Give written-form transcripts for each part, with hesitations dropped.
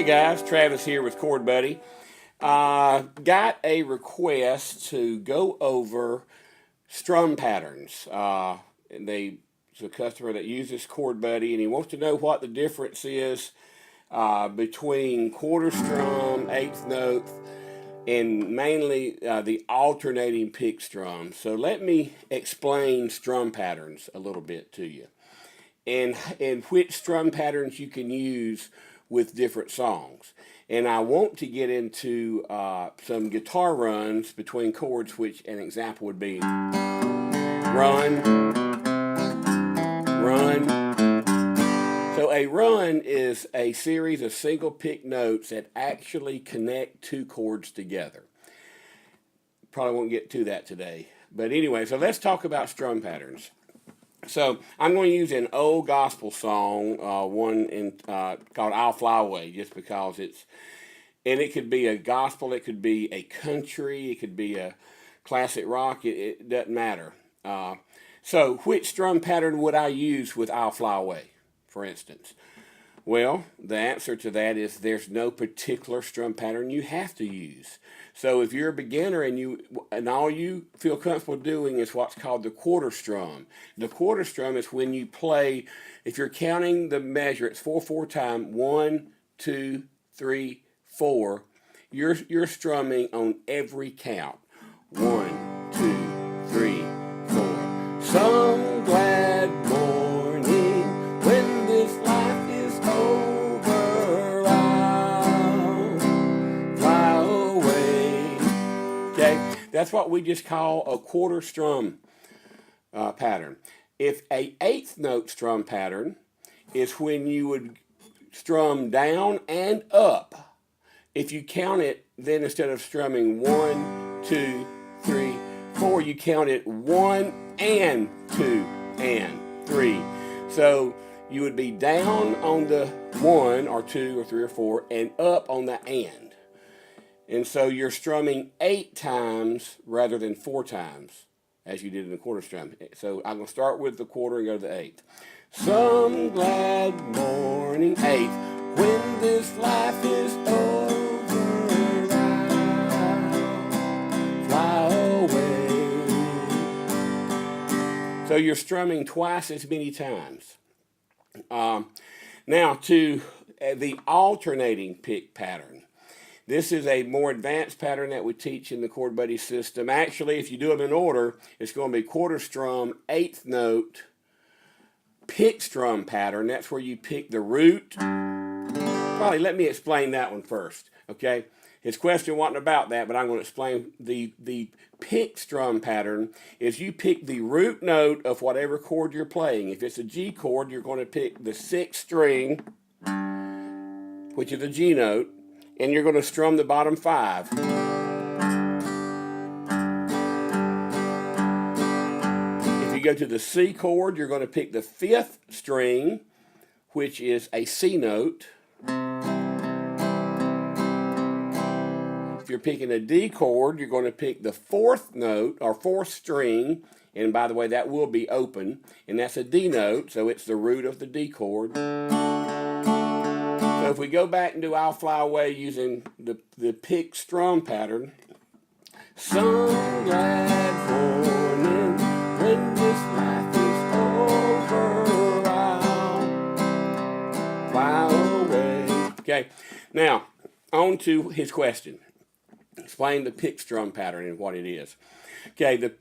Hey guys, Travis here with ChordBuddy. Got a request to go over strum patterns. It's a customer that uses ChordBuddy, and he wants to know what the difference is between quarter strum, eighth note, and mainly the alternating pick strum. So let me explain strum patterns a little bit to you, and which strum patterns you can use with different songs. And I want to get into some guitar runs between chords, which an example would be run, run. So a run is a series of single pick notes that actually connect two chords together. Probably won't get to that today. But anyway, so let's talk about strum patterns. So I'm going to use an old gospel song, called "I'll Fly Away," just because it could be a gospel, it could be a country, it could be a classic rock. It doesn't matter. So which strum pattern would I use with "I'll Fly Away," for instance? Well, the answer to that is there's no particular strum pattern you have to use. So if you're a beginner and all you feel comfortable doing is what's called the quarter strum. The quarter strum is when you play, if you're counting the measure, it's 4/4 time, 1, 2, 3, 4. You're strumming on every count. 1, 2, 3, 4. Some glad morning when this life is over, I'll fly away. Okay, that's what we just call a quarter strum pattern. If a eighth note strum pattern is when you would strum down and up. If you count it, then instead of strumming 1, 2, 3, 4, you count it 1 and 2 and 3. So you would be down on the 1 or 2 or 3 or 4 and up on the and. And so you're strumming 8 times rather than 4 times as you did in the quarter strum. So I'm going to start with the quarter and go to the eighth. Some glad morning, eighth, when this life is over, I'll fly away. So you're strumming twice as many times. Now to the alternating pick pattern. This is a more advanced pattern that we teach in the ChordBuddy system. Actually, if you do them in order, it's going to be quarter strum, eighth note, pick strum pattern. That's where you pick the root. Probably let me explain that one first, okay? His question wasn't about that, but I'm going to explain the pick strum pattern is you pick the root note of whatever chord you're playing. If it's a G chord, you're going to pick the 6th string, which is a G note, and you're going to strum the bottom 5. If you go to the C chord, you're going to pick the 5th string, which is a C note. If you're picking a D chord, you're going to pick the 4th note or 4th string, and by the way, that will be open, and that's a D note, so it's the root of the D chord. So if we go back and do "I'll Fly Away" using the pick strum pattern, some glad morning when this life is over, I'll fly away. Okay, now on to his question. Explain the pick strum pattern and what it is. Okay, the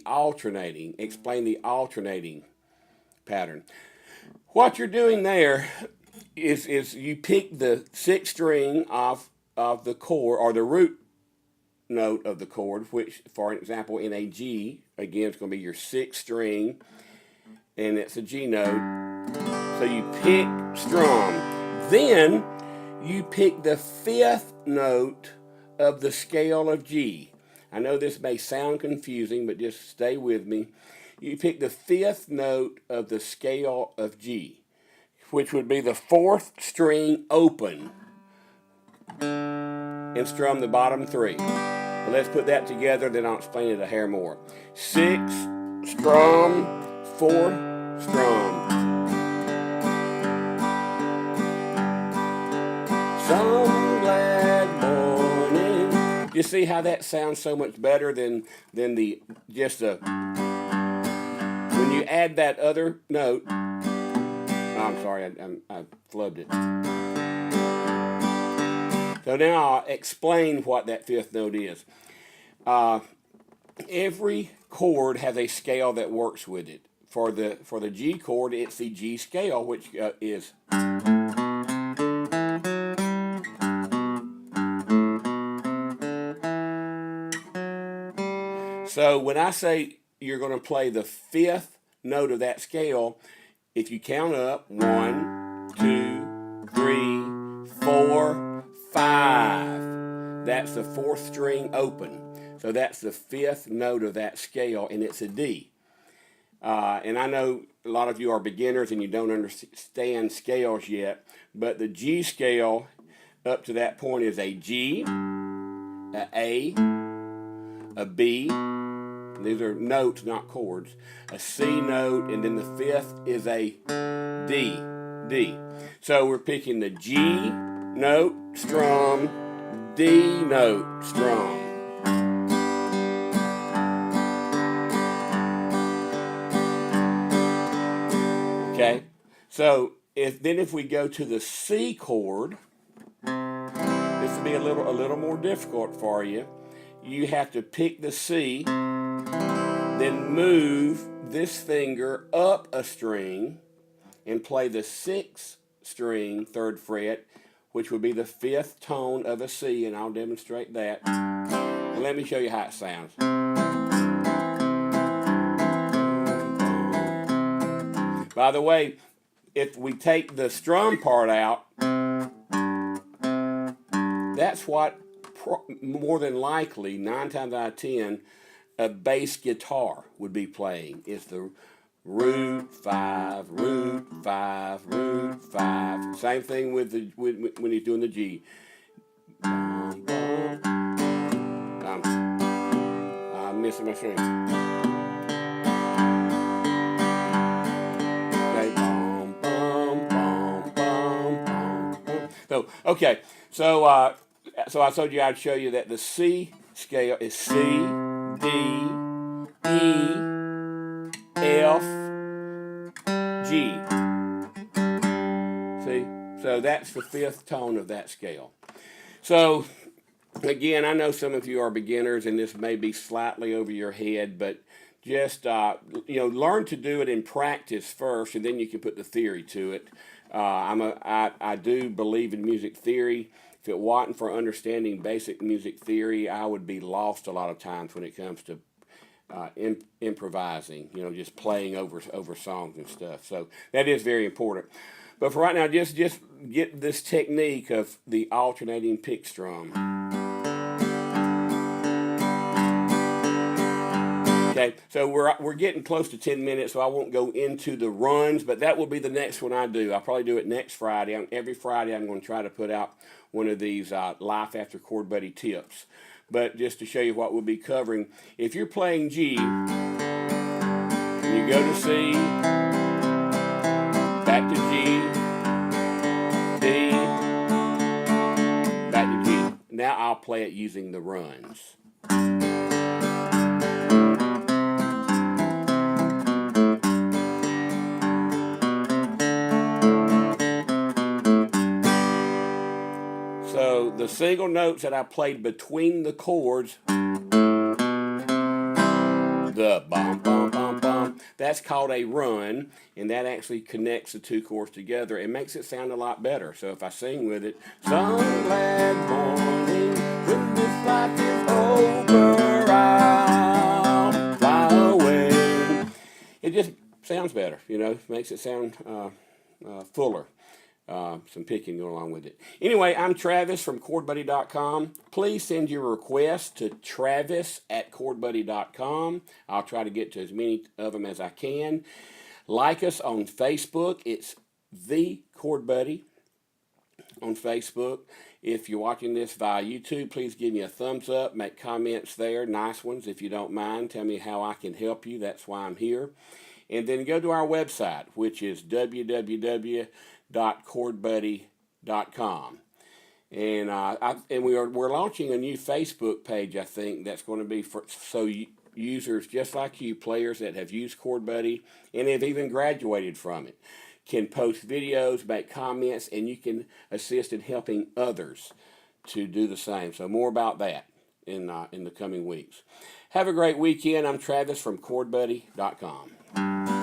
alternating. Explain the alternating pattern. What you're doing there is you pick the 6th string of the chord, or the root note of the chord, which, for example, in a G, again, it's going to be your 6th string, and it's a G note. So you pick strum. Then you pick the 5th note of the scale of G. I know this may sound confusing, but just stay with me. You pick the 5th note of the scale of G, which would be the 4th string open, and strum the bottom 3. Well, let's put that together, then I'll explain it a hair more. 6, strum, 4, strum. some glad morning. You see how that sounds so much better than the just a. When you add that other note, oh, I'm sorry, I flubbed it. So now I'll explain what that fifth note is. Every chord has a scale that works with it. For the G chord, it's the G scale, which is. So when I say you're going to play the fifth note of that scale, if you count up 1, 2, 3, 4, 5, that's the fourth string open. So that's the fifth note of that scale, and it's a D. And I know a lot of you are beginners and you don't understand scales yet, but the G scale up to that point is a G, a B. These are notes, not chords. A C note, and then the fifth is a D. D. So we're picking the G note, strum, D note, strum. Okay. So if we go to the C chord, this will be a little more difficult for you. You have to pick the C, then move this finger up a string and play the sixth string, third fret, which would be the fifth tone of a C, and I'll demonstrate that. And let me show you how it sounds. By the way, if we take the strum part out, that's what more than likely, 9 times out of 10, a bass guitar would be playing. It's the root 5, root 5, root 5. Same thing with when he's doing the G. I'm missing my string. Okay. So I told you I'd show you that the C scale is C, D, E, F, G. See? So that's the fifth tone of that scale. So again, I know some of you are beginners and this may be slightly over your head, but just learn to do it in practice first, and then you can put the theory to it. I do believe in music theory. If it wasn't for understanding basic music theory, I would be lost a lot of times when it comes to improvising, just playing over songs and stuff. So that is very important. But for right now, just get this technique of the alternating pick strum. Okay, so we're getting close to 10 minutes, so I won't go into the runs, but that will be the next one I do. I'll probably do it next Friday. Every Friday I'm going to try to put out one of these Life After ChordBuddy tips. But just to show you what we'll be covering, if you're playing G, you go to C, back to G, D, back to G. Now I'll play it using the runs. So the single notes that I played between the chords, the bum, bum, bum, bum, that's called a run, and that actually connects the two chords together. It makes it sound a lot better. So if I sing with it, some glad morning when this life is over, I'll fly away. It just sounds better, makes it sound fuller. Some picking going along with it. Anyway, I'm Travis from ChordBuddy.com. Please send your requests to travis@ChordBuddy.com. I'll try to get to as many of them as I can. Like us on Facebook. It's The ChordBuddy on Facebook. If you're watching this via YouTube, please give me a thumbs up. Make comments there, nice ones if you don't mind. Tell me how I can help you. That's why I'm here. And then go to our website, which is www.chordbuddy.com. And we're launching a new Facebook page, I think, that's going to be for users just like you, players that have used ChordBuddy and have even graduated from it, can post videos, make comments, and you can assist in helping others to do the same. So more about that in the coming weeks. Have a great weekend. I'm Travis from ChordBuddy.com.